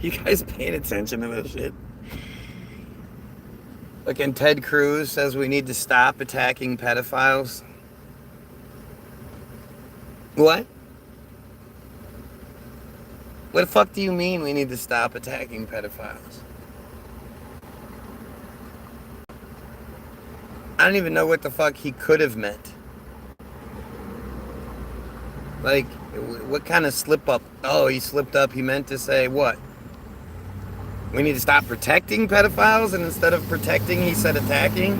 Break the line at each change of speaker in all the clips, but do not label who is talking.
You guys paying attention to this shit? Like, and Ted Cruz says we need to stop attacking pedophiles. What? What the fuck do you mean we need to stop attacking pedophiles? I don't even know what the fuck he could have meant. Like, what kind of slip up? Oh, he slipped up. He meant to say what? We need to stop protecting pedophiles, and instead of protecting, he said attacking?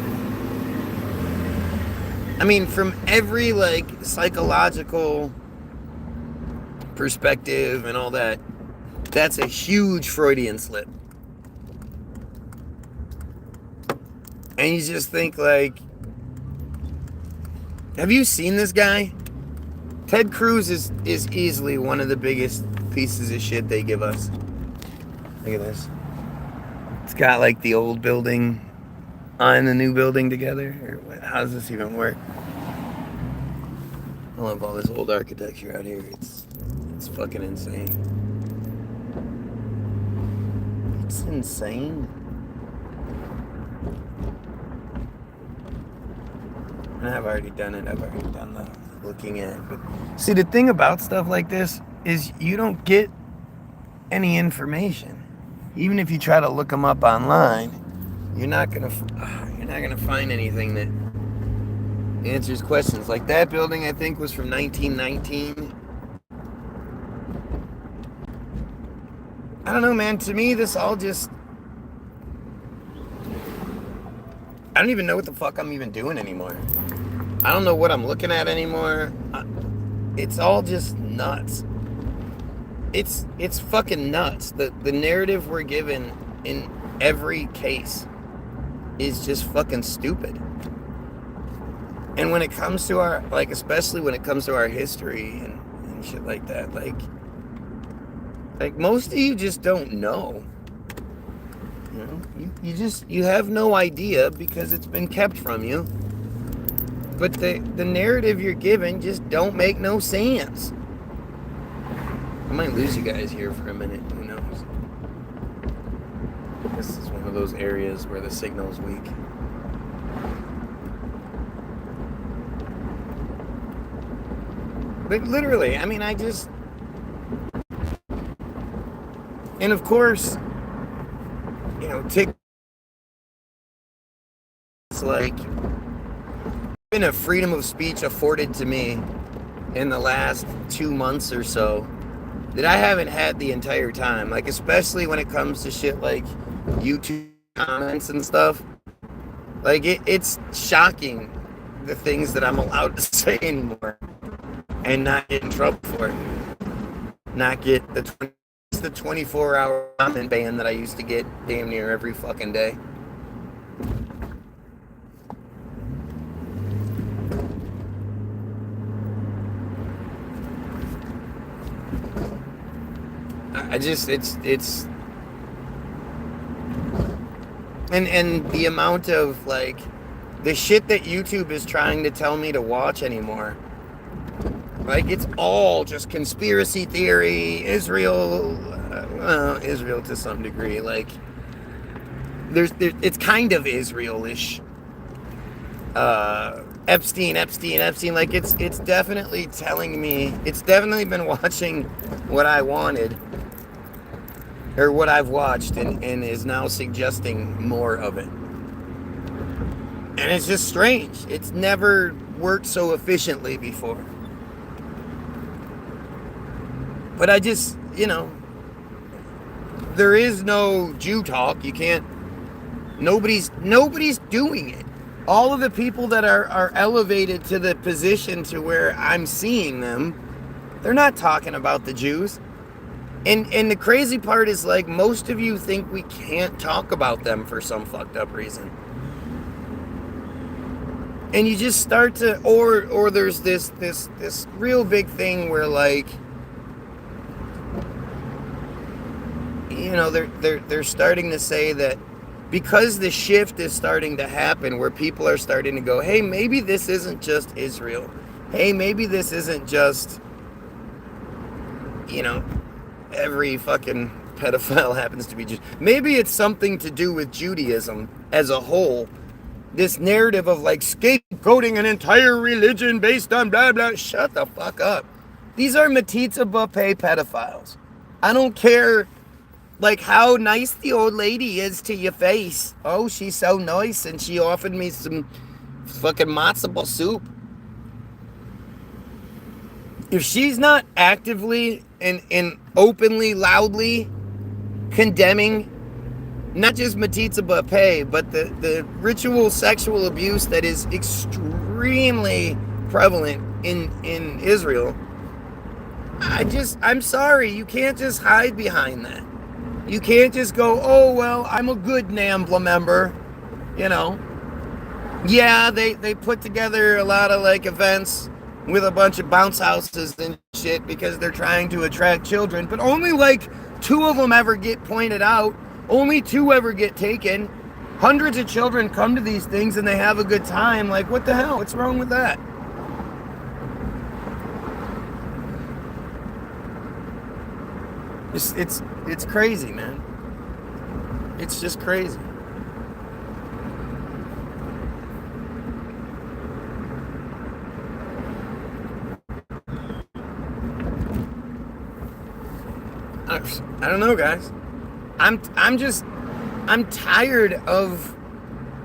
I mean, from every, like, psychological perspective and all that, that's a huge Freudian slip. And you just think, like, have you seen this guy? Ted Cruz is easily one of the biggest pieces of shit they give us. Look at this. It's got, like, the old building on the new building together. Or how does this even work? I love all this old architecture out here. It's fucking insane. It's insane. And I've already done it. I've already done the looking at. But see, the thing about stuff like this is you don't get any information. Even if you try to look them up online, you're not gonna find anything that answers questions. Like that building, I think, was from 1919. I don't know, man. To me, this all just... I don't even know what the fuck I'm even doing anymore. I don't know what I'm looking at anymore. It's all just nuts. It's fucking nuts. The narrative we're given in every case is just fucking stupid. And when it comes to our, like, especially when it comes to our history and shit like that, like most of you just don't know. You know, you have no idea because it's been kept from you. But the narrative you're given just don't make no sense. I might lose you guys here for a minute. Who knows? This is one of those areas where the signal's weak. But literally, I mean, and of course, you know, it's like been a freedom of speech afforded to me in the last 2 months or so that I haven't had the entire time. Like, especially when it comes to shit like YouTube comments and stuff. Like, it's shocking the things that I'm allowed to say anymore and not get in trouble for it. Not get the 24-hour comment ban that I used to get damn near every fucking day. It's and the amount of, like, the shit that YouTube is trying to tell me to watch anymore. Like, it's all just conspiracy theory, Israel to some degree. Like, it's kind of Israel-ish. Epstein. Like, it's definitely telling me, it's definitely been watching what I wanted, or what I've watched, and is now suggesting more of it. And it's just strange. It's never worked so efficiently before. But I just, you know, there is no Jew talk. You can't, nobody's doing it. All of the people that are elevated to the position to where I'm seeing them, they're not talking about the Jews. And the crazy part is, like, most of you think we can't talk about them for some fucked up reason. And you just start to, or there's this real big thing where, like, you know, they're starting to say that because the shift is starting to happen, where people are starting to go, hey, maybe this isn't just Israel. Hey, maybe this isn't just, you know, every fucking pedophile happens to be Jewish. Maybe it's something to do with Judaism as a whole. This narrative of like scapegoating an entire religion based on blah blah. Shut the fuck up. These are Matitza Buffet pedophiles. I don't care like how nice the old lady is to your face. Oh, she's so nice and she offered me some fucking matzo ball soup. If she's not actively and openly, loudly condemning not just Matitza Buffet, but the ritual sexual abuse that is extremely prevalent in Israel, I'm sorry, you can't just hide behind that. You can't just go, oh, well, I'm a good NAMBLA member, you know. Yeah, they put together a lot of, like, events with a bunch of bounce houses and shit because they're trying to attract children, but only, like, 2 of them ever get pointed out. Only 2 ever get taken. Hundreds of children come to these things and they have a good time. Like, what the hell? What's wrong with that? It's crazy, man. It's just crazy. I don't know, guys. I'm tired of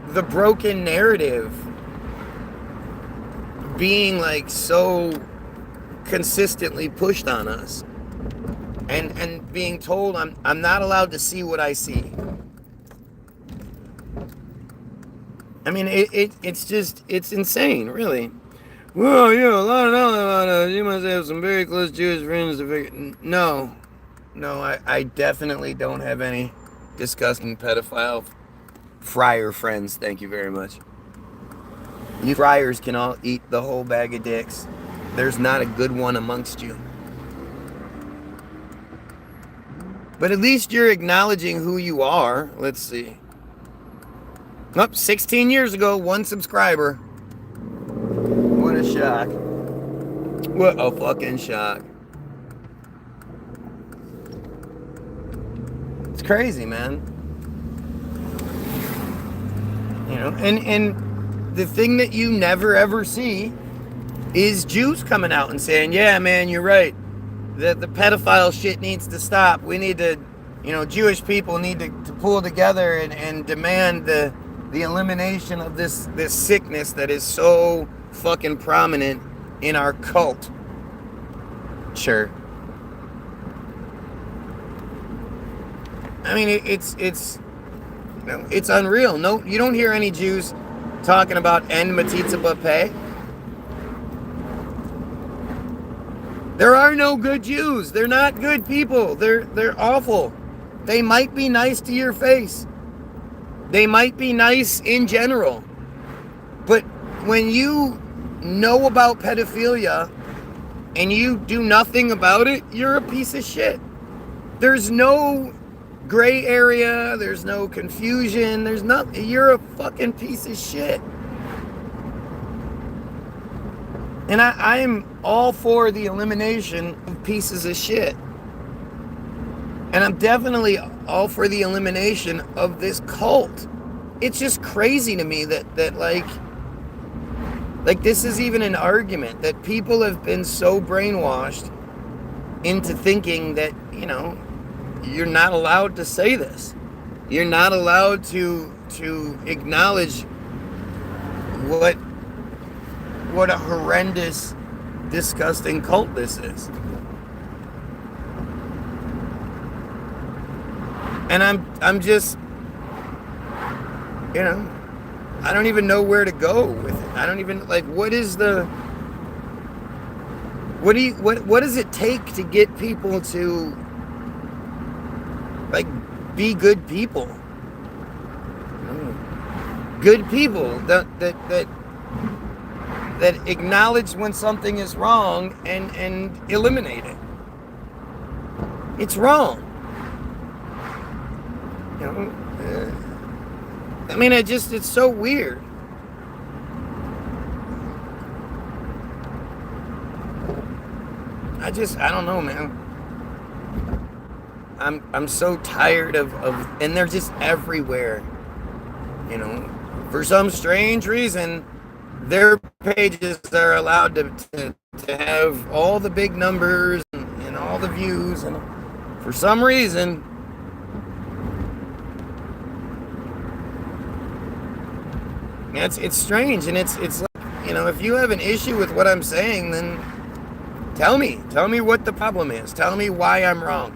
the broken narrative being like so consistently pushed on us and being told I'm not allowed to see what I see. I mean, it's insane, really. Well, yeah, a lot of you must have some very close Jewish friends to figure. No, I definitely don't have any disgusting pedophile friar friends. Thank you very much. You friars can all eat the whole bag of dicks. There's not a good one amongst you. But at least you're acknowledging who you are. Let's see. Oh, 16 years ago, 1 subscriber. What a shock. What a fucking shock. It's crazy, man. You know, and the thing that you never ever see is Jews coming out and saying, yeah, man, you're right. The pedophile shit needs to stop. We need to, you know, Jewish people need to pull together and demand the elimination of this sickness that is so fucking prominent in our cult. Sure. I mean, it's you know, it's unreal. No, you don't hear any Jews talking about end Matitza Buffet. There are no good Jews. They're not good people. They're awful. They might be nice to your face. They might be nice in general. But when you know about pedophilia and you do nothing about it, you're a piece of shit. There's no gray area. There's no confusion. There's nothing. You're a fucking piece of shit. And I am all for the elimination of pieces of shit. And I'm definitely all for the elimination of this cult. It's just crazy to me that like this is even an argument, that people have been so brainwashed into thinking that, you know, you're not allowed to say this. You're not allowed to acknowledge what a horrendous, disgusting cult this is. And I'm just, you know, I don't even know where to go with it. I don't even, like, what does it take to get people to, like, be good people? Good people that acknowledge when something is wrong and eliminate it. It's wrong. You know, I mean, it's so weird. I don't know, man. I'm so tired of and they're just everywhere. You know, for some strange reason, their pages are allowed to have all the big numbers and all the views, and for some reason, it's strange, and it's like, you know, if you have an issue with what I'm saying, then tell me what the problem is. Tell me why I'm wrong.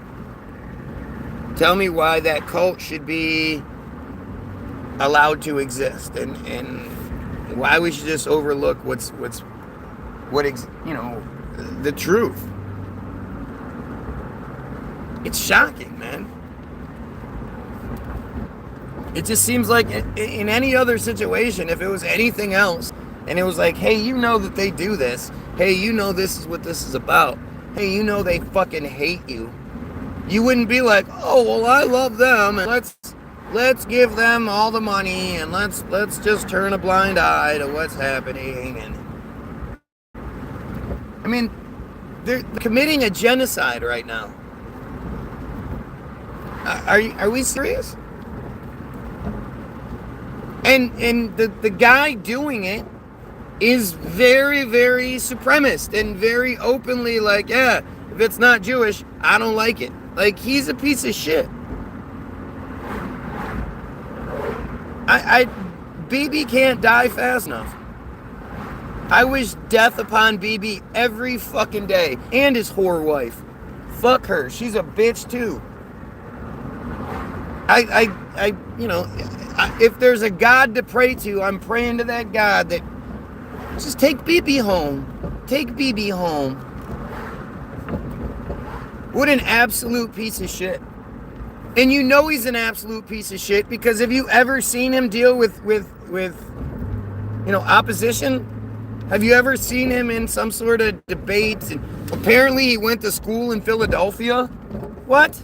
Tell me why that cult should be allowed to exist, and why we should just overlook the truth. It's shocking, man. It just seems like in any other situation, if it was anything else, and it was like, hey, you know that they do this. Hey, you know this is what this is about. Hey, you know they fucking hate you. You wouldn't be like, oh, well, I love them, and let's give them all the money, and let's just turn a blind eye to what's happening. And I mean, they're committing a genocide right now. Are we serious? And the guy doing it is very, very supremacist and very openly like, yeah, if it's not Jewish, I don't like it. Like, he's a piece of shit. BB can't die fast enough. I wish death upon BB every fucking day. And his whore wife. Fuck her. She's a bitch too. If there's a God to pray to, I'm praying to that God that just take BB home. Take BB home. What an absolute piece of shit. And you know he's an absolute piece of shit because have you ever seen him deal with opposition? Have you ever seen him in some sort of debate? And apparently he went to school in Philadelphia. What?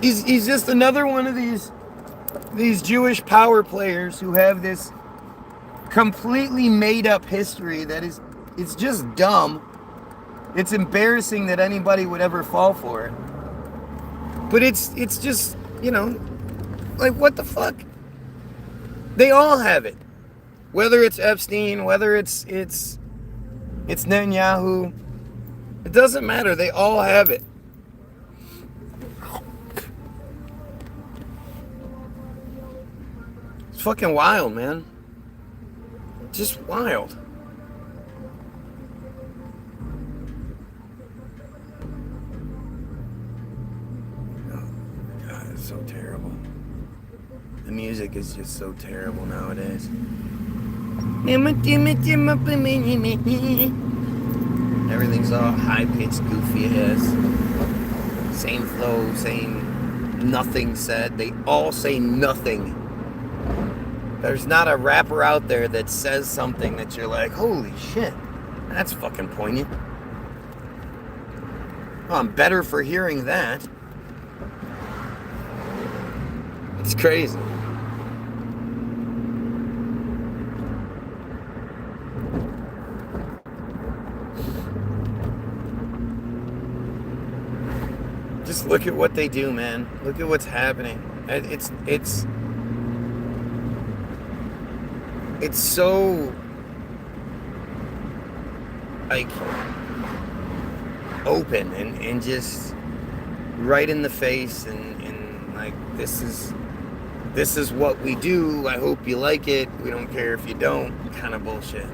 He's just another one of these Jewish power players who have this completely made up history that it's just dumb. It's embarrassing that anybody would ever fall for it. But it's just, like, what the fuck? They all have it. Whether it's Epstein, whether it's Netanyahu, it doesn't matter. They all have it. It's fucking wild, man. Just wild. So terrible. The music is just so terrible nowadays. Everything's all high-pitched, goofy ass. Same flow, same nothing said. They all say nothing. There's not a rapper out there that says something that you're like, holy shit, that's fucking poignant. Well, I'm better for hearing that. It's crazy. Just look at what they do, man. Look at what's happening. It's so like open and just right in the face and like this is what we do. I hope you like it. We don't care if you don't. Kind of bullshit.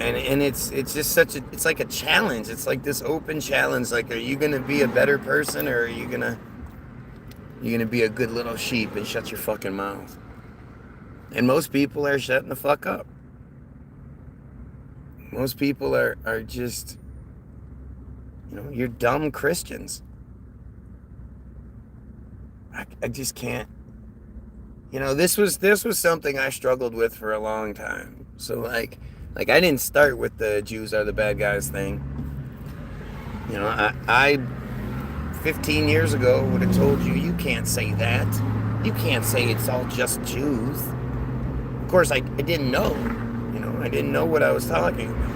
And it's just it's like a challenge. It's like this open challenge. Like, are you gonna be a better person, or are you gonna be a good little sheep and shut your fucking mouth? And most people are shutting the fuck up. Most people are just, you're dumb Christians. I just can't. This was something I struggled with for a long time. So like I didn't start with the Jews are the bad guys thing. I 15 years ago would have told you can't say that. You can't say it's all just Jews. Of course, I didn't know. I didn't know what I was talking about.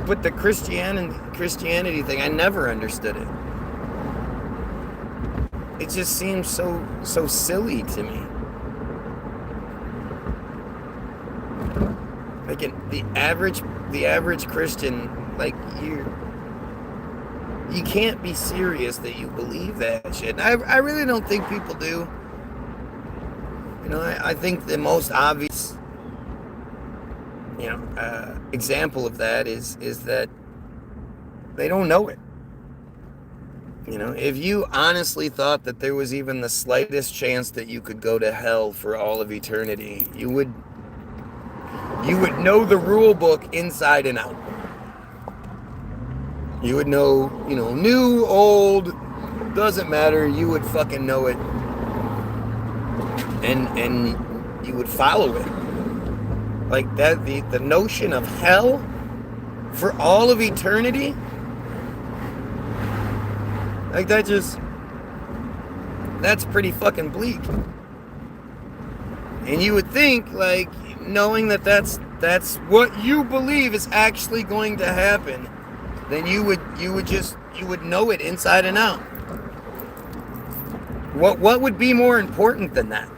But the Christianity thing, I never understood it. It just seems so silly to me. Like the average Christian, like you can't be serious that you believe that shit. And I really don't think people do. I think the most obvious, example of that is that they don't know it. If you honestly thought that there was even the slightest chance that you could go to hell for all of eternity, you would know the rule book inside and out. You would know, new, old, doesn't matter. You would fucking know it. And you would follow it. Like that, the notion of hell for all of eternity, like that's pretty fucking bleak. And you would think, like, knowing that that's what you believe is actually going to happen, then you would know it inside and out. What would be more important than that?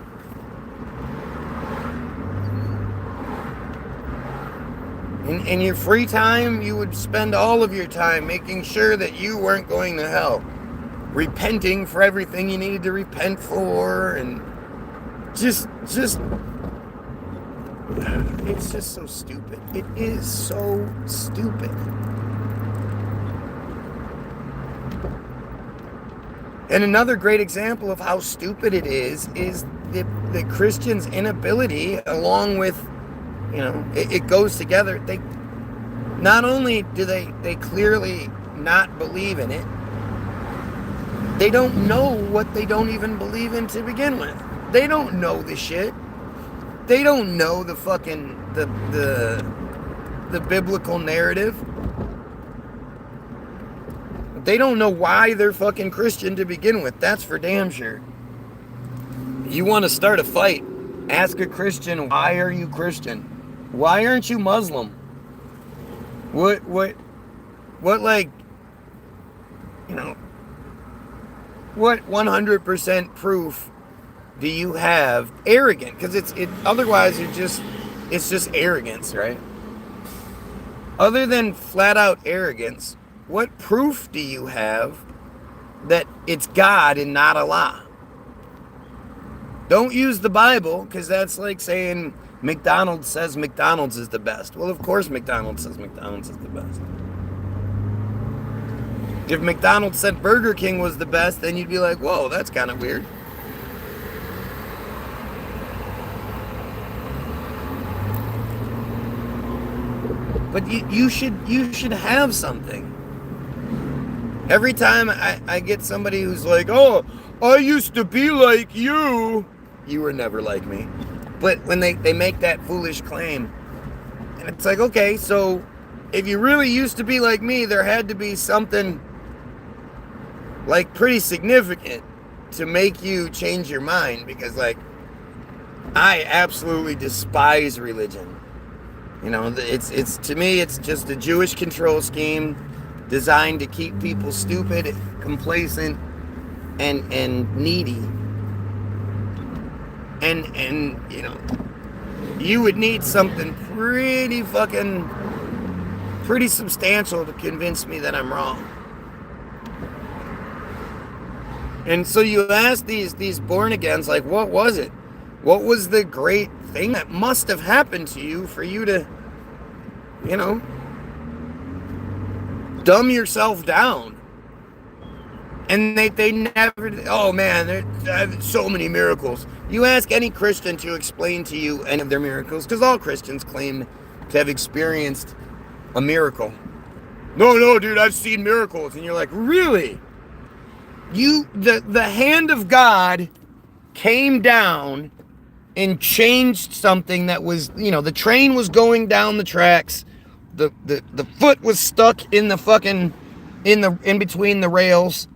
In your free time, you would spend all of your time making sure that you weren't going to hell, repenting for everything you needed to repent for, and just it's just so stupid. It is so stupid. And another great example of how stupid it is the Christians' inability, along with, it goes together. They not only do they clearly not believe in it, they don't know what they don't even believe in to begin with. They don't know the shit. They don't know the fucking the biblical narrative. They don't know why they're fucking Christian to begin with. That's for damn sure. You want to start a fight, ask a Christian, why are you Christian? Why aren't you Muslim? What like, what 100% proof do you have? Arrogant, because otherwise it's just arrogance, right? Other than flat out arrogance, what proof do you have that it's God and not Allah? Don't use the Bible, because that's like saying McDonald's says McDonald's is the best. Well, of course McDonald's says McDonald's is the best. If McDonald's said Burger King was the best, then you'd be like, whoa, that's kind of weird. But you should have something. Every time I get somebody who's like, oh, I used to be like you. You were never like me. But when they make that foolish claim, and it's like, okay, so if you really used to be like me, there had to be something like pretty significant to make you change your mind, because like I absolutely despise religion. It's to me it's just a Jewish control scheme designed to keep people stupid, complacent, and needy. And you would need something pretty substantial to convince me that I'm wrong. And so you ask these born-agains, like, what was it? What was the great thing that must have happened to you for you to, dumb yourself down? And they never, oh man, there's so many miracles. You ask any Christian to explain to you any of their miracles, because all Christians claim to have experienced a miracle. No, dude, I've seen miracles. And you're like, really? The hand of God came down and changed something that was, the train was going down the tracks. The foot was stuck in the fucking, in between the rails.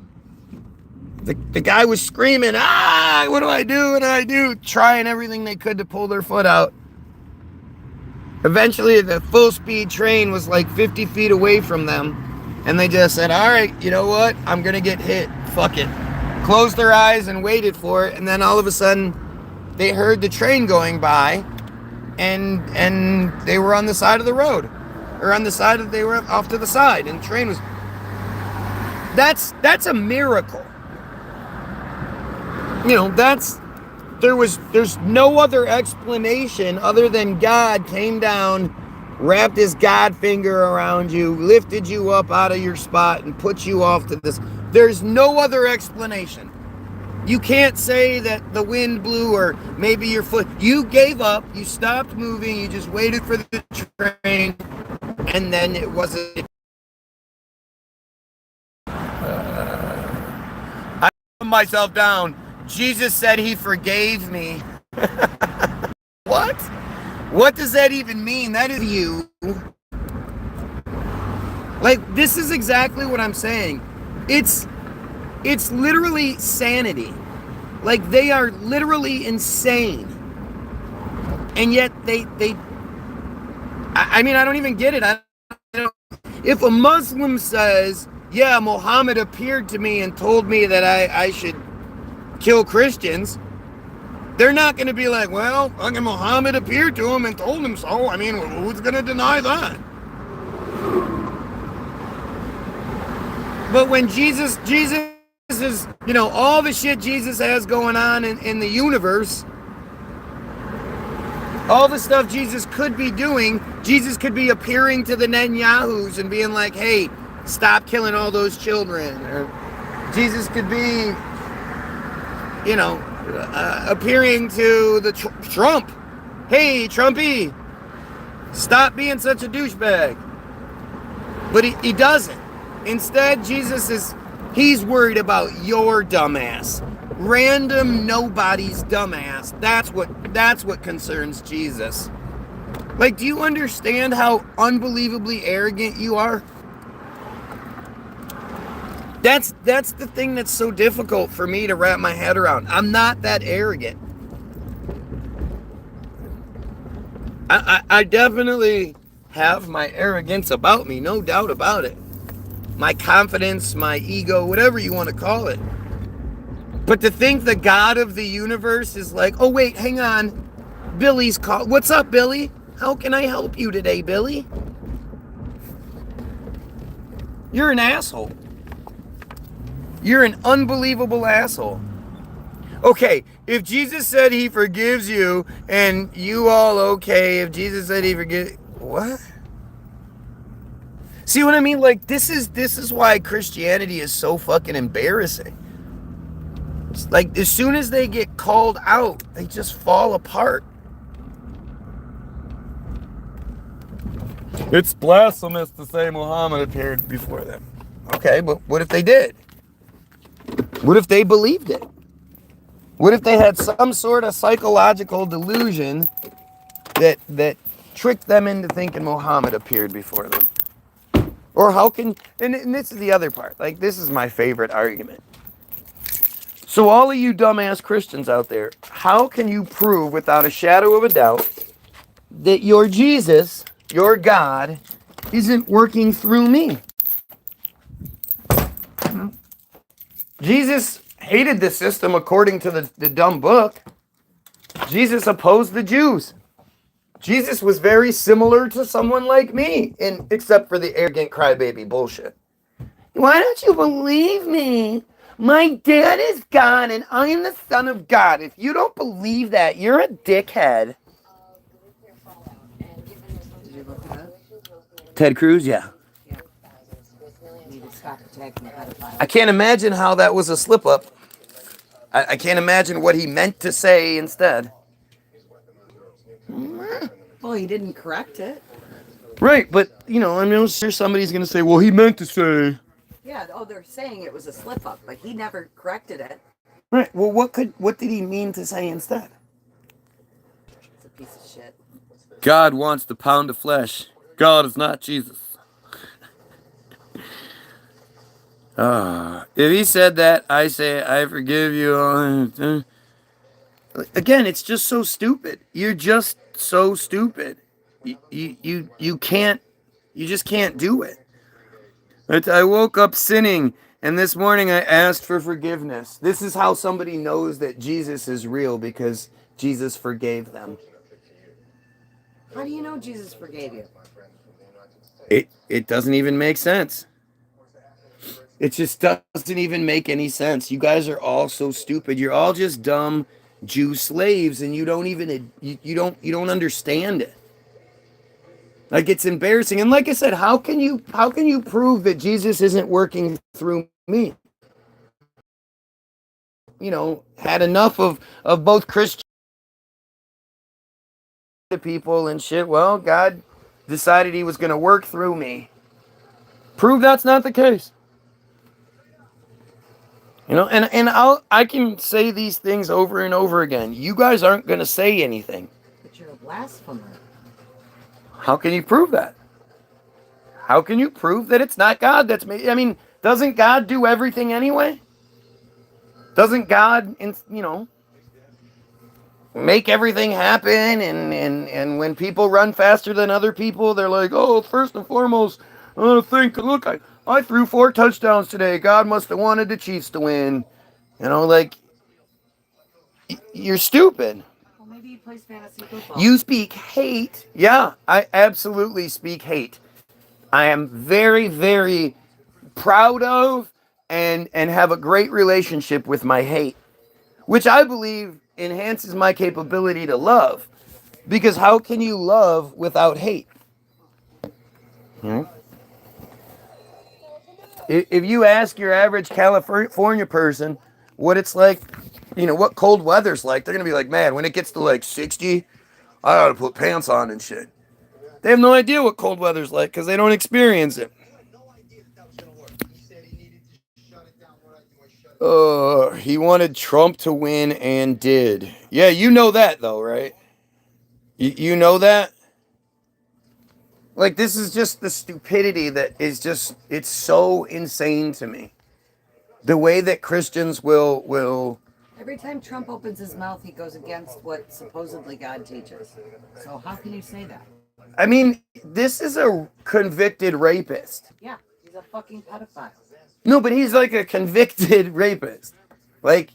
The guy was screaming, what do I do? What do I do? Trying everything they could to pull their foot out. Eventually, the full-speed train was like 50 feet away from them. And they just said, all right, you know what? I'm going to get hit. Fuck it. Closed their eyes and waited for it. And then all of a sudden, they heard the train going by. And they were on the side of the road. Or on the side they were off to the side. And the train was... That's a miracle. You know, there's no other explanation other than God came down, wrapped his God finger around you, lifted you up out of your spot, and put you off to this. There's no other explanation. You can't say that the wind blew or maybe your foot. You gave up. You stopped moving. You just waited for the train, and then it wasn't. I put myself down. Jesus said he forgave me. What? What does that even mean? That is you. Like, this is exactly what I'm saying. It's literally sanity. Like, they are literally insane. And yet I mean, I don't even get it. If a Muslim says, yeah, Muhammad appeared to me and told me that I should kill Christians, they're not going to be like, well, fucking Muhammad appeared to him and told him so. I mean, who's going to deny that? But when Jesus is, you know, all the shit Jesus has going on in the universe, all the stuff Jesus could be doing, Jesus could be appearing to the Netanyahus and being like, hey, stop killing all those children. Or Jesus could be, you know, appearing to the Trump. Hey, Trumpy, stop being such a douchebag. But he doesn't. Instead, he's worried about your dumbass. Random nobody's dumbass. That's what concerns Jesus. Like, do you understand how unbelievably arrogant you are? That's the thing that's so difficult for me to wrap my head around. I'm not that arrogant. I definitely have my arrogance about me, no doubt about it. My confidence, my ego, whatever you want to call it. But to think the God of the universe is like, oh wait, hang on. Billy's called. What's up, Billy? How can I help you today, Billy? You're an asshole. You're an unbelievable asshole. Okay, if Jesus said he forgives you and you all okay, if Jesus said he forgives... What? See what I mean? Like, this is why Christianity is so fucking embarrassing. It's like, as soon as they get called out, they just fall apart. It's blasphemous to say Muhammad appeared before them. Okay, but what if they did? What if they believed it? What if they had some sort of psychological delusion that tricked them into thinking Muhammad appeared before them? Or how can... And this is the other part. Like, this is my favorite argument. So all of you dumbass Christians out there, how can you prove without a shadow of a doubt that your Jesus, your God, isn't working through me? Jesus hated the system according to the dumb book. Jesus opposed the Jews. Jesus was very similar to someone like me, except for the arrogant crybaby bullshit. Why don't you believe me? My dad is God and I am the son of God. If you don't believe that, you're a dickhead.
Did you look it up?
Ted Cruz, yeah.
Yeah. You need to stop attacking the pedophile.
I can't imagine how that was a slip up. I can't imagine what he meant to say instead.
Well, he didn't correct it.
Right, but, you know, I mean, I'm sure somebody's going to say, well, he meant to say.
Yeah, they're saying it was a slip up, but he never corrected it.
Right, well, what did he mean to say instead?
It's a piece of shit.
God wants the pound of flesh. God is not Jesus. If he said that, I say, I forgive you. Again, it's just so stupid. You're just so stupid. You can't, you just can't do it. I woke up sinning, and this morning I asked for forgiveness. This is how somebody knows that Jesus is real, because Jesus forgave them.
How do you know Jesus forgave you?
It doesn't even make sense. It just doesn't even make any sense. You guys are all so stupid. You're all just dumb Jew slaves, and you don't even you don't understand it. Like, it's embarrassing. And like I said, how can you prove that Jesus isn't working through me? You know, had enough of both Christian people and shit. Well, God decided he was going to work through me. Prove that's not the case. You know, and I can say these things over and over again. You guys aren't going to say anything.
But you're a blasphemer.
How can you prove that? How can you prove that it's not God that's made? I mean, doesn't God do everything anyway? Doesn't God, you know, make everything happen? And when people run faster than other people, they're like, oh, first and foremost, I want to think, look, I threw 4 touchdowns today. God must have wanted the Chiefs to win. You know, like, you're stupid.
Well, maybe he plays fantasy football.
You speak hate. Yeah, I absolutely speak hate. I am very, very proud of and have a great relationship with my hate, which I believe enhances my capability to love. Because how can you love without hate? Hmm? If you ask your average California person what it's like, you know, what cold weather's like, they're going to be like, man, when it gets to like 60, I ought to put pants on and shit. They have no idea what cold weather's like because they don't experience it. He wanted Trump to win and did. Yeah, you know that though, right? You know that? Like, this is just the stupidity that is just, it's so insane to me. The way that Christians will.
Every time Trump opens his mouth, he goes against what supposedly God teaches. So how can you say that?
I mean, this is a convicted rapist.
Yeah, he's a fucking pedophile.
No, but he's like a convicted rapist. Like,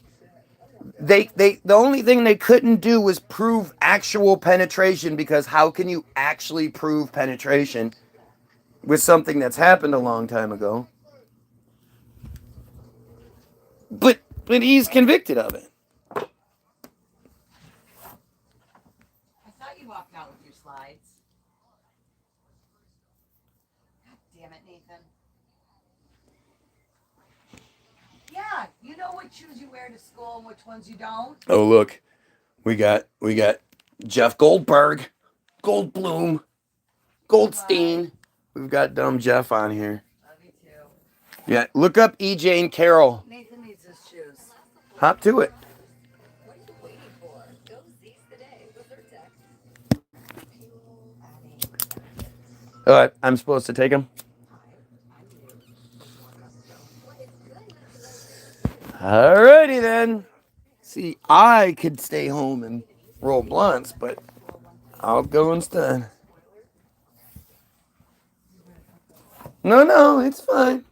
the only thing they couldn't do was prove actual penetration, because how can you actually prove penetration with something that's happened a long time ago? But he's convicted of it.
I thought you walked out with your slides. God damn it, Nathan. Yeah, you know what shoes you wear to school and which ones you don't.
Oh, look, we got Jeff Goldberg, Goldblum, Goldstein. We've got dumb Jeff on here.
Love you too.
Yeah, look up EJ and Carol.
Nathan needs his shoes.
Hop to it.
What are you waiting for? Go seize the day with their text.
I'm supposed to take him. Alrighty then. See, I could stay home and roll blunts, but I'll go instead. No, it's fine.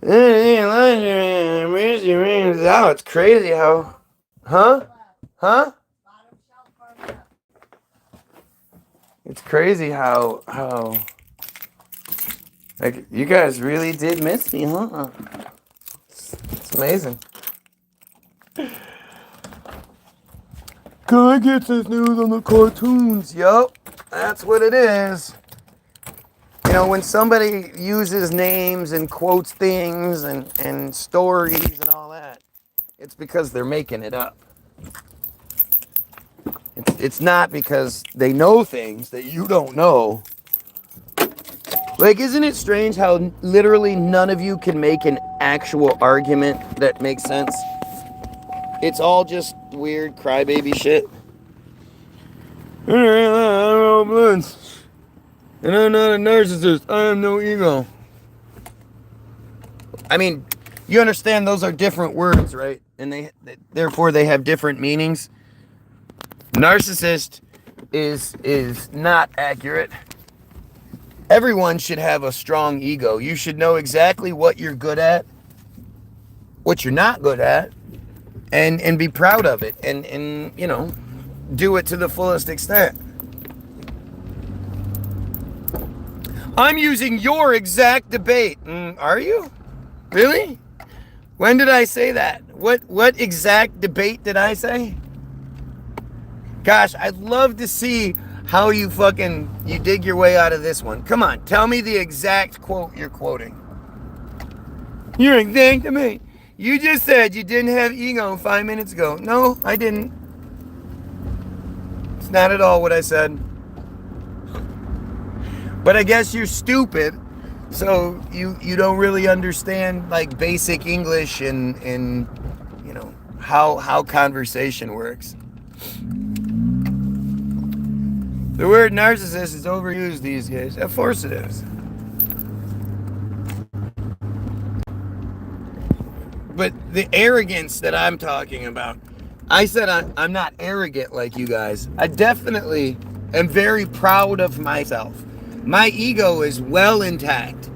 Oh, it's crazy how. Huh? It's crazy how. Like, you guys really did miss me, huh? It's amazing. Can I get this news on the cartoons? Yup, that's what it is. You know, when somebody uses names and quotes things and stories and all that, it's because they're making it up. It's not because they know things that you don't know. Like, isn't it strange how literally none of you can make an actual argument that makes sense? It's all just weird crybaby shit. And I'm not a narcissist. I have no ego. I mean, you understand those are different words, right? And therefore they have different meanings. Narcissist is not accurate. Everyone should have a strong ego. You should know exactly what you're good at, what you're not good at, and be proud of it, and you know, do it to the fullest extent. I'm using your exact debate. Are you? Really? When did I say that? What exact debate did I say? Gosh, I'd love to see how you dig your way out of this one. Come on, tell me the exact quote you're quoting. You're exact to me. You just said you didn't have ego 5 minutes ago. No, I didn't. It's not at all what I said. But I guess you're stupid, so you don't really understand like basic English and you know how conversation works. The word narcissist is overused these days. Of course it is. But the arrogance that I'm talking about, I said I'm not arrogant like you guys. I definitely am very proud of myself. My ego is well intact.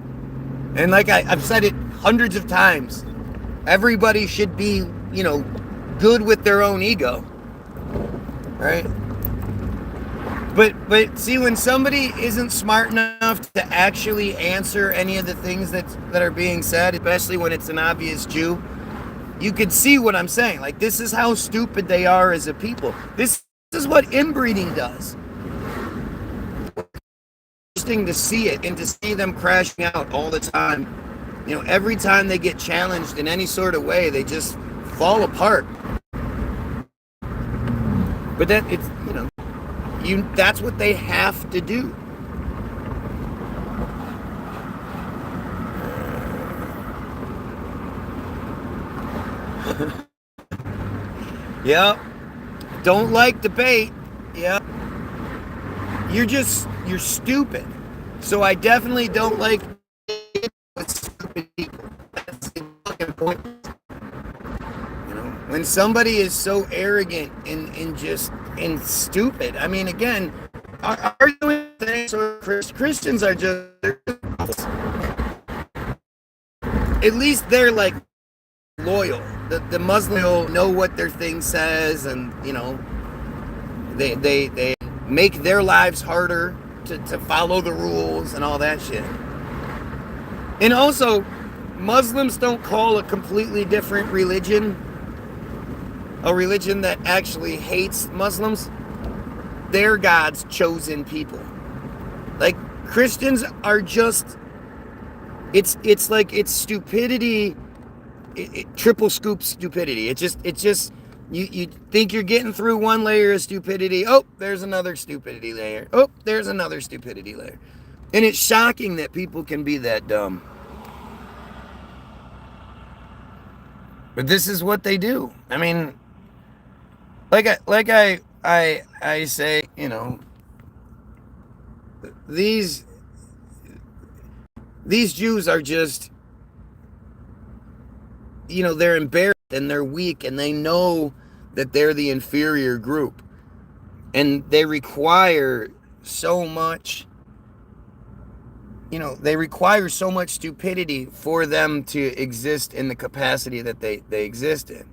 And like I've said it hundreds of times, everybody should be, you know, good with their own ego. Right? But see, when somebody isn't smart enough to actually answer any of the things that are being said, especially when it's an obvious Jew, you could see what I'm saying. Like, this is how stupid they are as a people. This is what inbreeding does. It's interesting to see it and to see them crashing out all the time. You know, every time they get challenged in any sort of way, they just fall apart. But that it's, you know, that's what they have to do. Yep. Don't like debate. Yep. You're stupid. So I definitely don't like with stupid people. That's the fucking point. You know, when somebody is so arrogant and just and stupid. I mean, again, arguing things or Christians are just, at least they're like loyal. The Muslims will know what their thing says, and you know, they make their lives harder to follow the rules and all that shit. And also, Muslims don't call a completely different religion a religion that actually hates Muslims. They're God's chosen people. Like, Christians are just, it's like, it's stupidity, triple scoop stupidity. It's just you think you're getting through one layer of stupidity. Oh, there's another stupidity layer. Oh, there's another stupidity layer. And it's shocking that people can be that dumb. But this is what they do. I mean, like I say, you know, these Jews are just, you know, they're embarrassed and they're weak and they know that they're the inferior group, and they require so much, you know, they require so much stupidity for them to exist in the capacity that they exist in.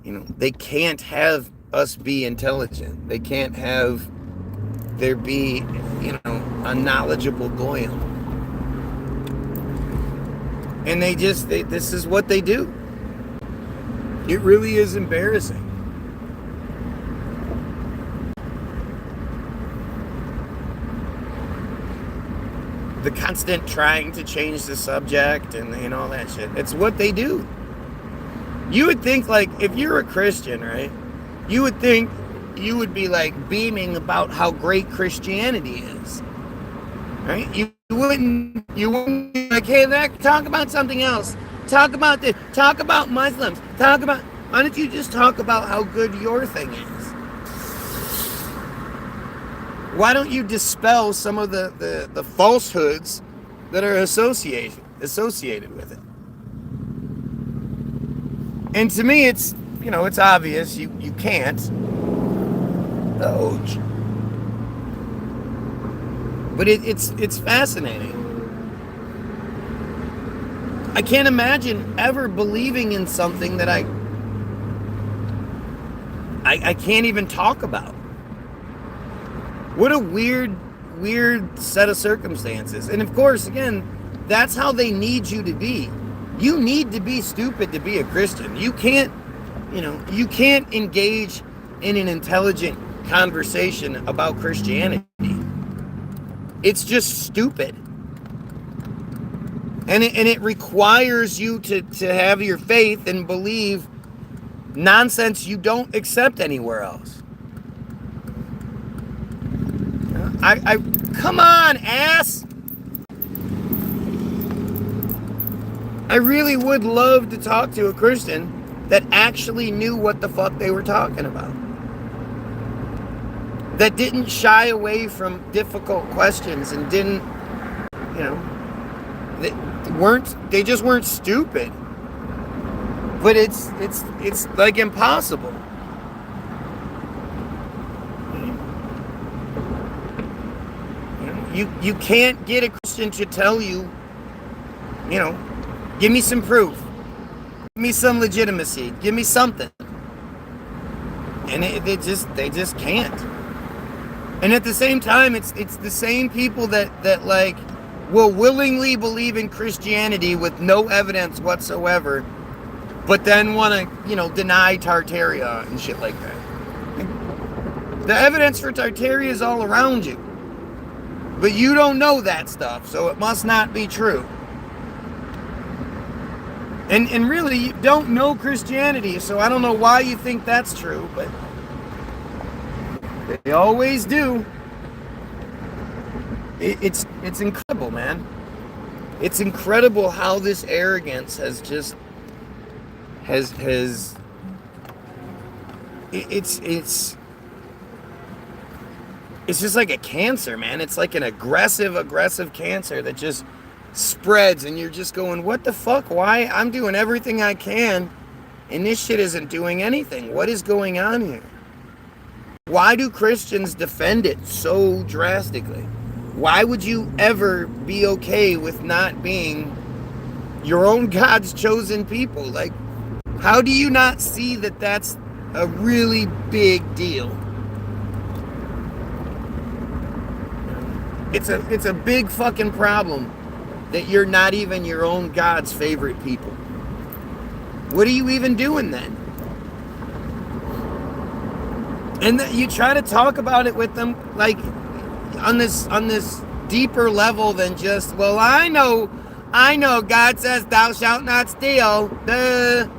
You know, they can't have us be intelligent. They can't have there be, you know, a knowledgeable goyim. And this is what they do. It really is embarrassing. The constant trying to change the subject and all that shit. It's what they do. You would think, like, if you're a Christian, right? You would think you would be, like, beaming about how great Christianity is. Right? You wouldn't be like, hey, talk about something else. Talk about this. Talk about Muslims. Why don't you just talk about how good your thing is? Why don't you dispel some of the falsehoods that are associated with it? And to me, it's, it's obvious you can't. Ouch. But it's fascinating. I can't imagine ever believing in something that I can't even talk about. What a weird set of circumstances. And of course, again, that's how they need you to be. You need to be stupid to be a Christian. You can't engage in an intelligent conversation about Christianity. It's just stupid. And it requires you to have your faith and believe nonsense you don't accept anywhere else. I come on, ass! I really would love to talk to a Christian that actually knew what the fuck they were talking about. That didn't shy away from difficult questions and didn't, they just weren't stupid. But it's like impossible. You can't get a Christian to tell you, give me some proof. Give me some legitimacy. Give me something. And they just can't. And at the same time, it's the same people that like will willingly believe in Christianity with no evidence whatsoever, but then want to, deny Tartaria and shit like that. The evidence for Tartaria is all around you. But you don't know that stuff, so it must not be true. And really, you don't know Christianity, so I don't know why you think that's true, but they always do. It's incredible, man. It's incredible how this arrogance has just it's just like a cancer, man. It's like an aggressive cancer that just spreads, and you're just going, what the fuck? Why? I'm doing everything I can, and this shit isn't doing anything. What is going on here? Why do Christians defend it so drastically? Why would you ever be okay with not being your own God's chosen people? Like, how do you not see that that's a really big deal? It's a big fucking problem that you're not even your own God's favorite people. What are you even doing then? And you try to talk about it with them like on this deeper level than just, well, I know God says thou shalt not steal. Duh.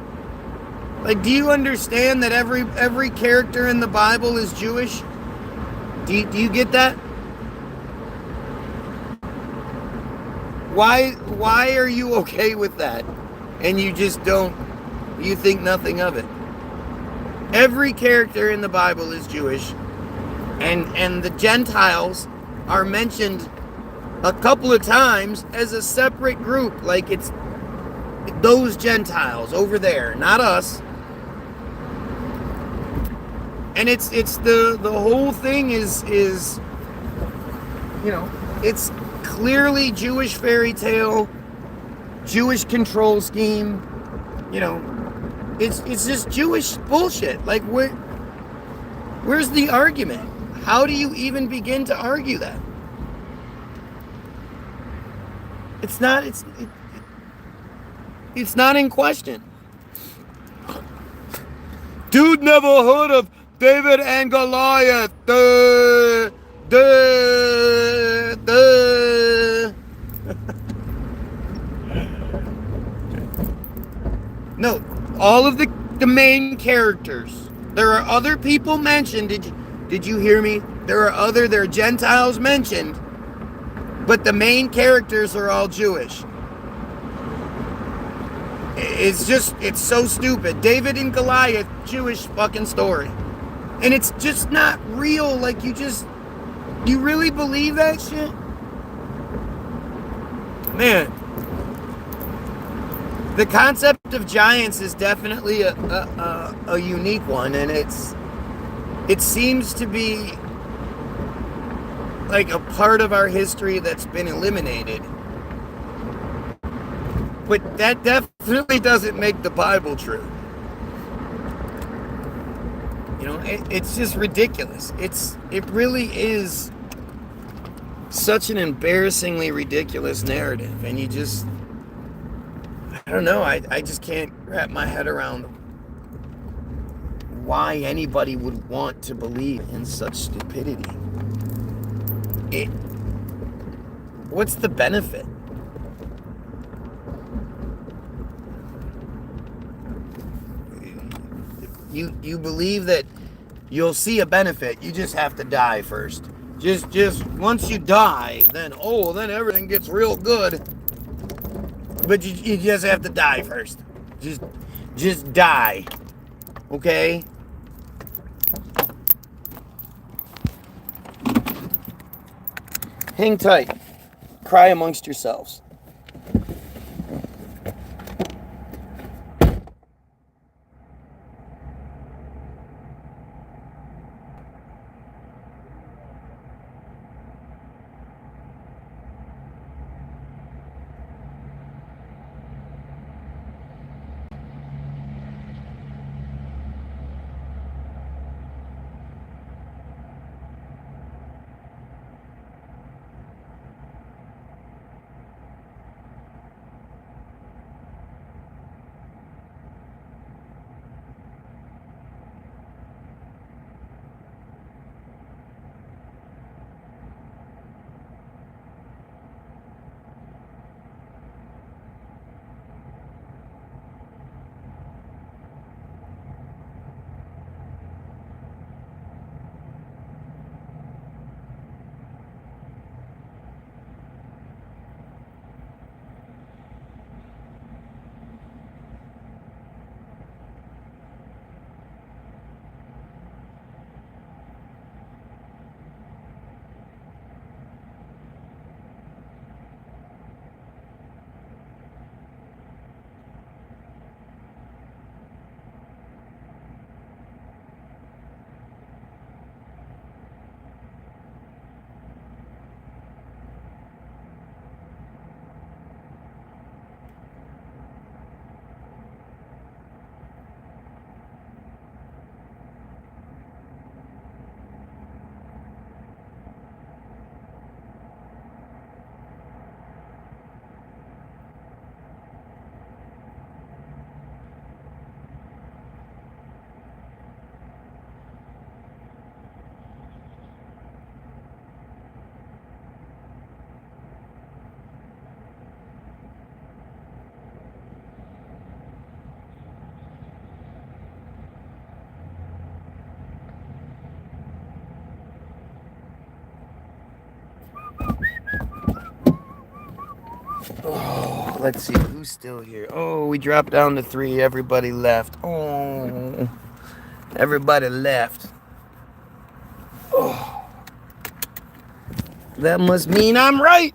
Like, do you understand that every character in the Bible is Jewish? Do you get that? Why are you okay with that? And you just don't, you think nothing of it. Every character in the Bible is Jewish. And the Gentiles are mentioned a couple of times as a separate group. Like, it's those Gentiles over there, not us. And it's the whole thing is it's clearly Jewish fairy tale, Jewish control scheme. It's just Jewish bullshit. Like, where's the argument? How do you even begin to argue that? It's not in question. Dude never heard of David and Goliath. No, all of the main characters. There are other people mentioned. Did you hear me? There are Gentiles mentioned, but the main characters are all Jewish. It's so stupid. David and Goliath, Jewish fucking story. And it's just not real. Like, You really believe that shit? Man, the concept of giants is definitely a unique one, and it seems to be like a part of our history that's been eliminated. But that definitely doesn't make the Bible true. You know, it's just ridiculous. It really is such an embarrassingly ridiculous narrative, and I don't know, I just can't wrap my head around why anybody would want to believe in such stupidity. What's the benefit? You believe that you'll see a benefit, you just have to die first. Just once you die, then everything gets real good. But you just have to die first. Just die. Okay? Hang tight. Cry amongst yourselves. Oh, let's see, who's still here? Oh, we dropped down to 3. Everybody left. Oh, everybody left. Oh, that must mean I'm right.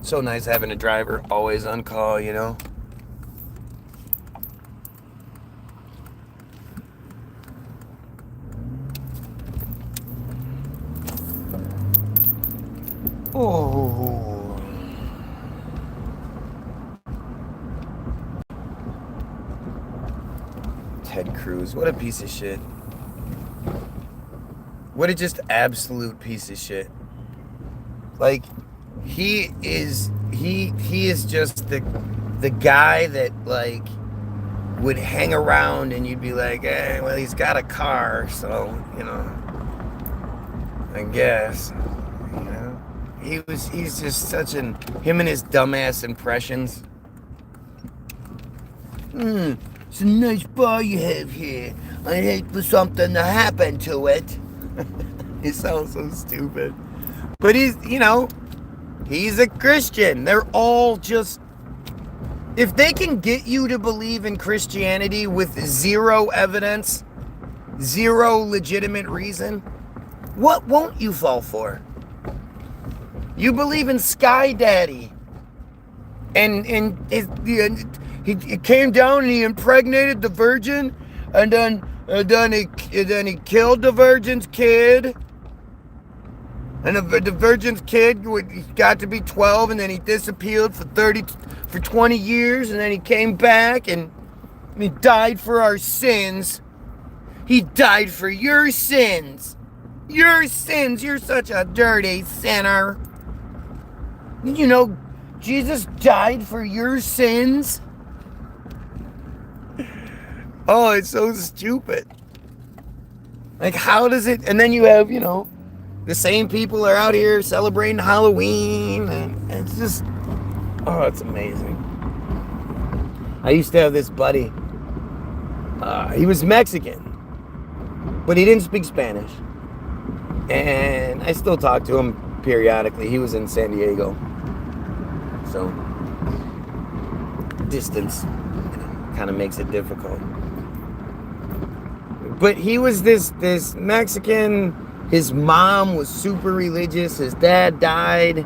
So nice having a driver always on call, you know? Oh. Ted Cruz, what a piece of shit. What a just absolute piece of shit. Like, he is just the guy that, like, would hang around and you'd be like, eh, well, he's got a car, so, you know, I guess. You know, he's just such him and his dumbass impressions. It's a nice bar you have here. I'd hate for something to happen to it. He sounds so stupid. But he's, you know, He's a Christian. They're all just... If they can get you to believe in Christianity with zero evidence, zero legitimate reason, what won't you fall for? You believe in Sky Daddy. And he came down and he impregnated the virgin, and then he killed the virgin's kid. And the virgin's kid got to be 12, and then he disappeared for 20 years, and then he came back and he died for our sins. He died for your sins. Your sins. You're such a dirty sinner. You know, Jesus died for your sins. Oh, it's so stupid. Like, how does it... And then you have, you know, the same people are out here celebrating Halloween, and it's just... Oh, it's amazing. I used to have this buddy. He was Mexican, but he didn't speak Spanish. And I still talk to him periodically. He was in San Diego. So, distance, you know, kind of makes it difficult. But he was this Mexican. His mom was super religious. His dad died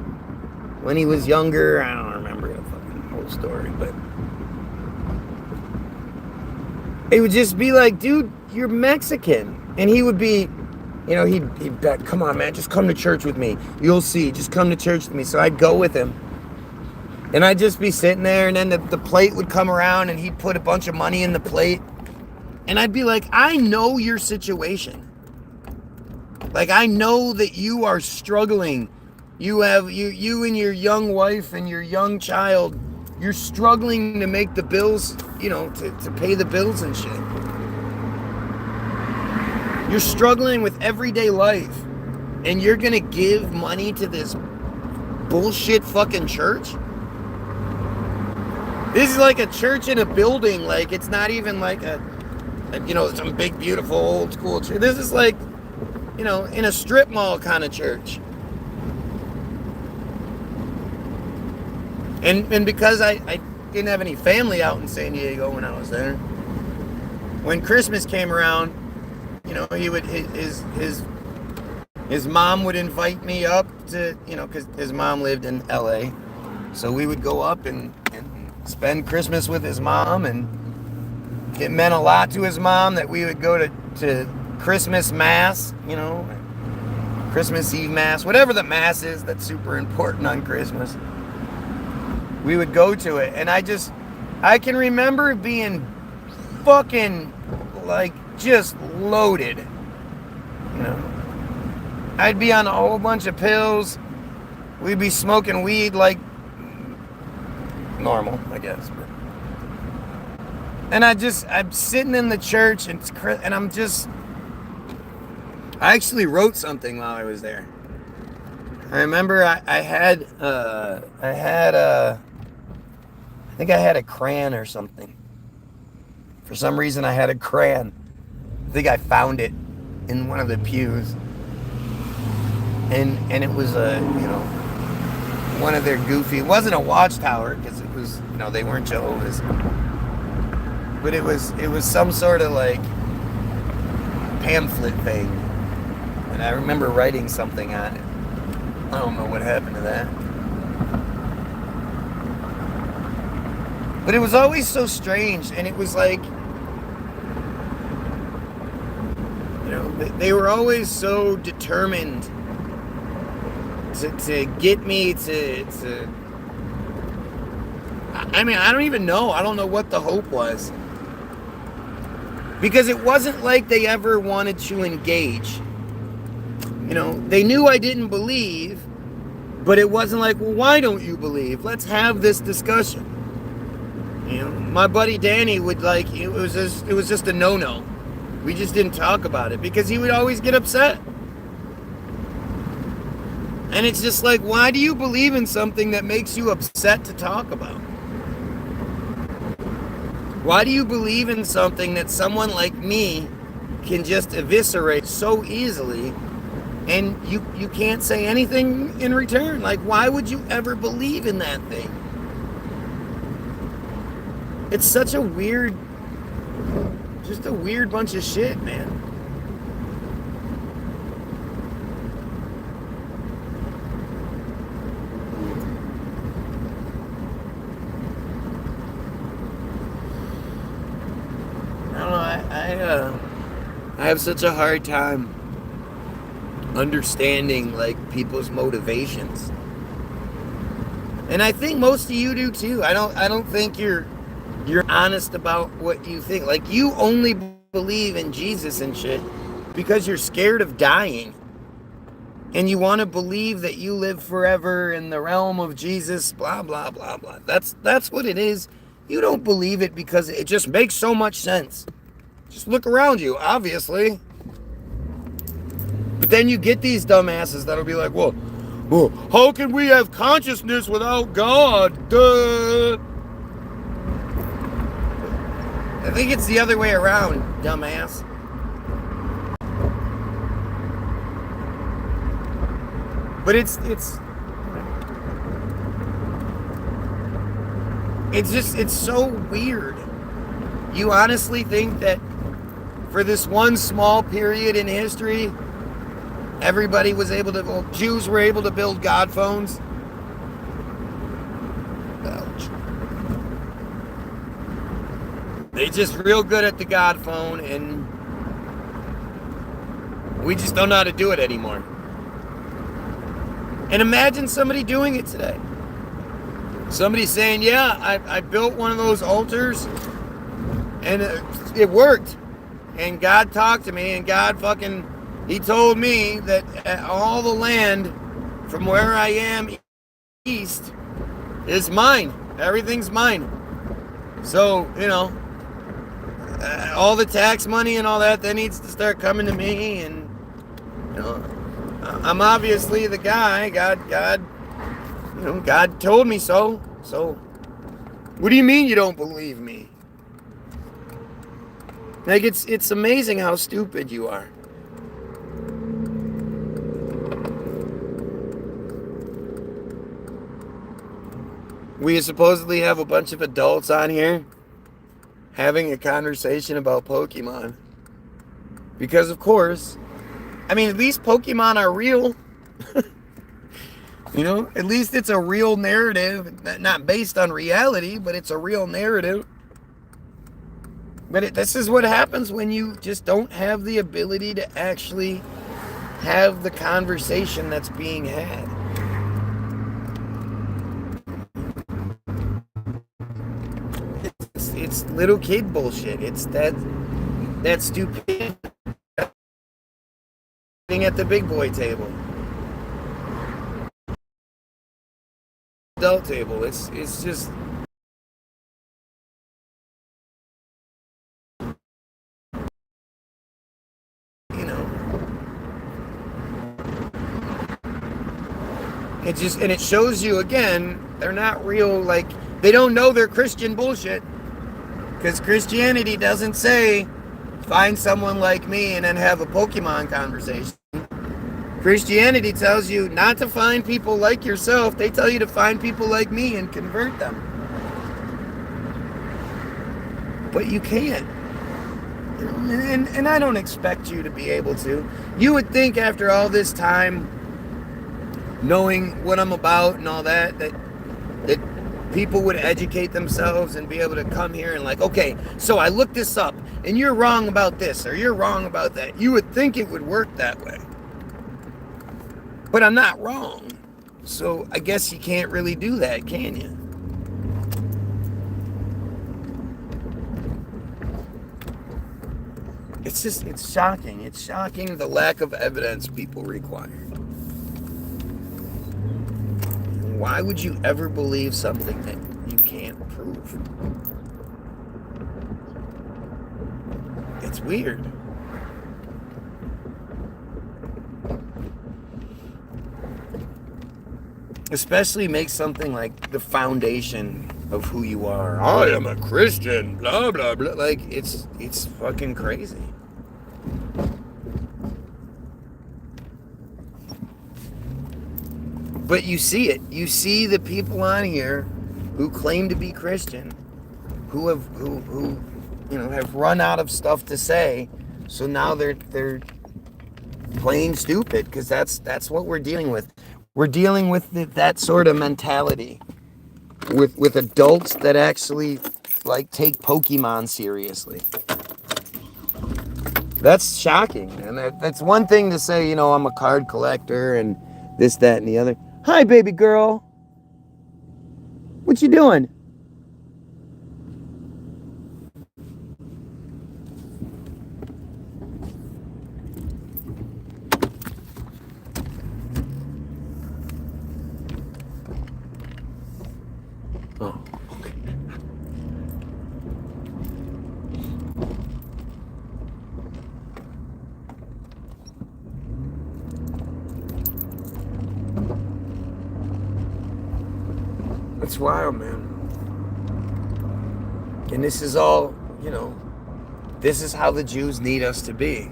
when he was younger. I don't remember the fucking whole story, but it would just be like, dude, you're Mexican. And he would be, you know, he'd bet, come on, man, just come to church with me. You'll see, just come to church with me. So I'd go with him. And I'd just be sitting there, and then the plate would come around, and he'd put a bunch of money in the plate. And I'd be like, I know your situation. Like, I know that you are struggling. You and your young wife and your young child, you're struggling to make the bills, you know, to pay the bills and shit. You're struggling with everyday life. And you're gonna give money to this bullshit fucking church? This is like a church in a building. Like, it's not even like you know, some big, beautiful, old school church. This is like, you know, in a strip mall kind of church. And because I didn't have any family out in San Diego when I was there, when Christmas came around, you know, he would, his mom would invite me up to, you know, because his mom lived in LA. So we would go up and spend Christmas with his mom, and it meant a lot to his mom that we would go to Christmas Mass, you know, Christmas Eve Mass, whatever the Mass is that's super important on Christmas. We would go to it, and I can remember being fucking, like, just loaded, you know. I'd be on a whole bunch of pills. We'd be smoking weed like normal, I guess. And I'm sitting in the church, and I actually wrote something while I was there. I remember I think I had a crayon or something. For some reason, I had a crayon. I think I found it in one of the pews. And it was one of their goofy, it wasn't a watchtower, because it was, you know, they weren't Jehovah's. But it was some sort of like pamphlet thing. And I remember writing something on it. I don't know what happened to that. But it was always so strange, and it was like, you know, they were always so determined to get me to I mean, I don't even know. I don't know what the hope was. Because it wasn't like they ever wanted to engage. You know, they knew I didn't believe, but it wasn't like, well, why don't you believe? Let's have this discussion. You know, my buddy Danny would, like, it was just a no-no. We just didn't talk about it because he would always get upset. And it's just like, why do you believe in something that makes you upset to talk about? Why do you believe in something that someone like me can just eviscerate so easily and you can't say anything in return. Like, why would you ever believe in that thing? It's such a weird, just a weird bunch of shit, man. I don't know, I have such a hard time understanding, like, people's motivations. And I think most of you do too. I don't think you're honest about what you think. Like, you only believe in Jesus and shit because you're scared of dying. And you want to believe that you live forever in the realm of Jesus, blah, blah, blah, blah. That's what it is. You don't believe it because it just makes so much sense. Just look around you, obviously. But then you get these dumbasses that'll be like, well, how can we have consciousness without God? Duh. I think it's the other way around, dumbass. But it's so weird. You honestly think that for this one small period in history, everybody was able to, well, Jews were able to build God phones? Ouch. They just real good at the God phone, and we just don't know how to do it anymore. And imagine somebody doing it today. Somebody saying, yeah, I built one of those altars, and it worked. And God talked to me, and God He told me that all the land from where I am east is mine. Everything's mine. So, all the tax money and all that needs to start coming to me, and I'm obviously the guy. God told me so. So, what do you mean you don't believe me? Like, it's amazing how stupid you are. We supposedly have a bunch of adults on here having a conversation about Pokemon. Because, of course, at least Pokemon are real. At least it's a real narrative. Not based on reality, but it's a real narrative. But this is what happens when you just don't have the ability to actually have the conversation that's being had. It's little kid bullshit. It's that stupid thing at the big boy table. Adult table. It's just it shows you again, they're not real, like, they don't know their Christian bullshit. Because Christianity doesn't say, find someone like me and then have a Pokemon conversation. Christianity tells you not to find people like yourself. They tell you to find people like me and convert them. But you can't. And I don't expect you to be able to. You would think after all this time, knowing what I'm about and all that people would educate themselves and be able to come here and like, okay, so I looked this up and you're wrong about this or you're wrong about that. You would think it would work that way. But I'm not wrong. So I guess you can't really do that, can you? It's shocking. It's shocking the lack of evidence people require. Why would you ever believe something that you can't prove? It's weird. Especially make something like the foundation of who you are. I am a Christian, blah, blah, blah. Like, it's fucking crazy. But you see it. You see the people on here who claim to be Christian, who have run out of stuff to say, so now they're playing stupid, because that's what we're dealing with. We're dealing with that sort of mentality with adults that actually like take Pokemon seriously. That's shocking, and that's one thing to say, I'm a card collector and this, that, and the other. Hi, baby girl. What you doing? Oh, okay. It's wild, man. And this is all, this is how the Jews need us to be.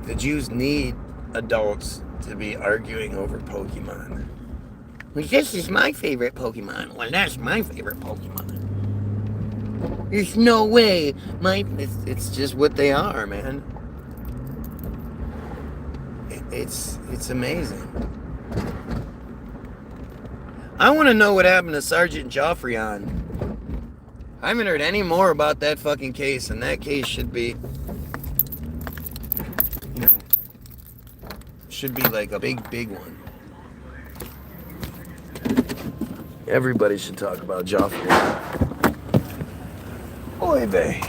The Jews need adults to be arguing over Pokemon. Well, this is my favorite Pokemon. Well, that's my favorite Pokemon. There's no way. It's just what they are, man. It's amazing. I want to know what happened to Sergeant Joffrion. I haven't heard any more about that fucking case, and that case should be, like a big one. Everybody should talk about Joffrion. Oy vey.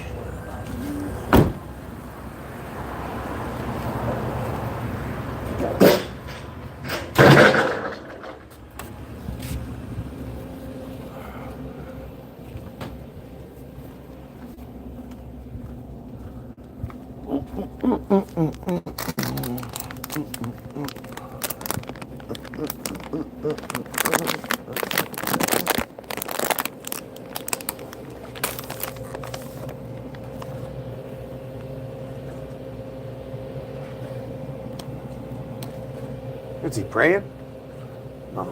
Is he praying? Oh.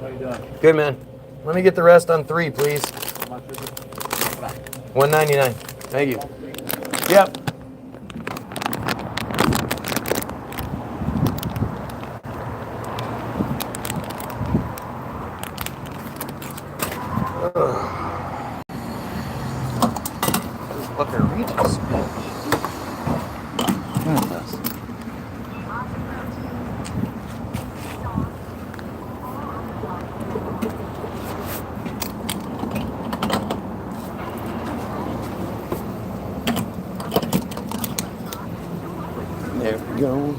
How you doing?
Good, man. Let me get the rest on 3, please. $1.99. Thank you. Yep. Fucking Regis. Goodness. There we go.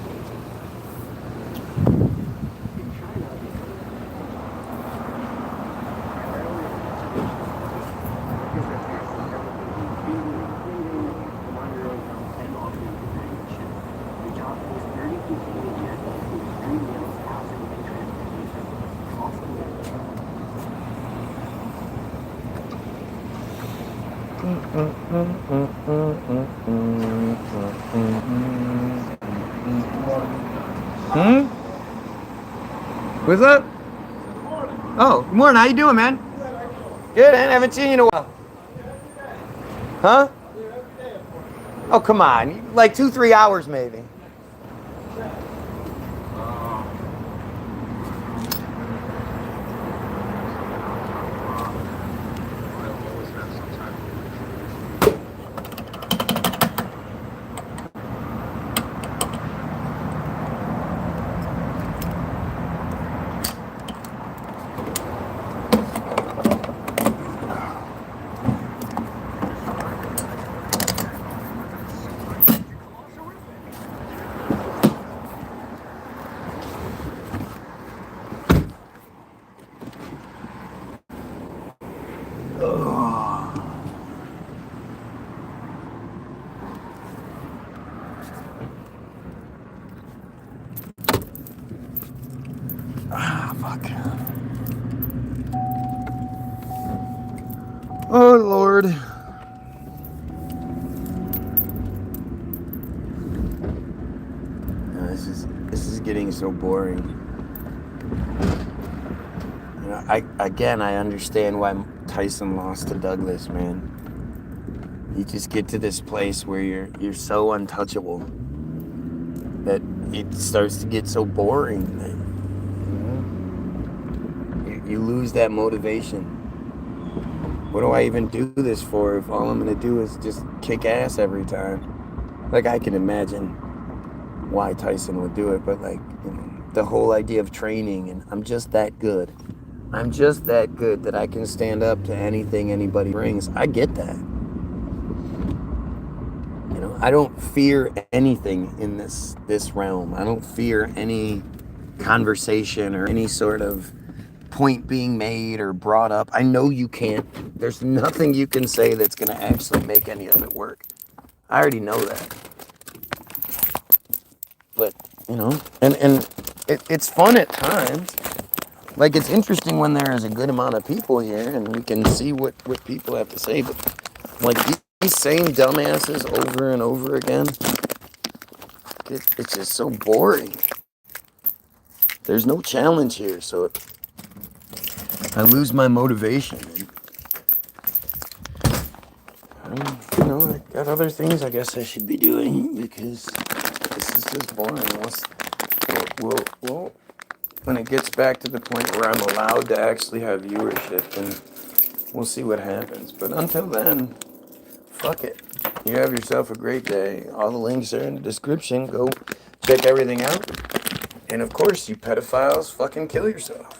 What's up? Oh, good morning. How you doing, man? Good, man. Haven't seen you in a while. Huh? Oh, come on. Like 2-3 hours, maybe. Fuck. Oh, Lord. so boring. You know, I understand why Tyson lost to Douglas, man. You just get to this place where you're so untouchable that it starts to get so boring that, you lose that motivation. What do I even do this for if all I'm gonna do is just kick ass every time? Like, I can imagine why Tyson would do it, but like, you know, the whole idea of training, and I'm just that good. I'm just that good that I can stand up to anything anybody brings. I get that. You know, I don't fear anything in this realm. I don't fear any conversation or any sort of point being made or brought up. I know you can't. There's nothing you can say that's going to actually make any of it work. I already know that. But, you know, and it's fun at times. Like, it's interesting when there is a good amount of people here and we can see what people have to say. But, like, these same dumbasses over and over again, it's just so boring. There's no challenge here, so I lose my motivation. You know, I got other things I guess I should be doing because this is just boring. Well, when it gets back to the point where I'm allowed to actually have viewership, then we'll see what happens. But until then, fuck it. You have yourself a great day. All the links are in the description. Go check everything out. And of course, you pedophiles, fucking kill yourself.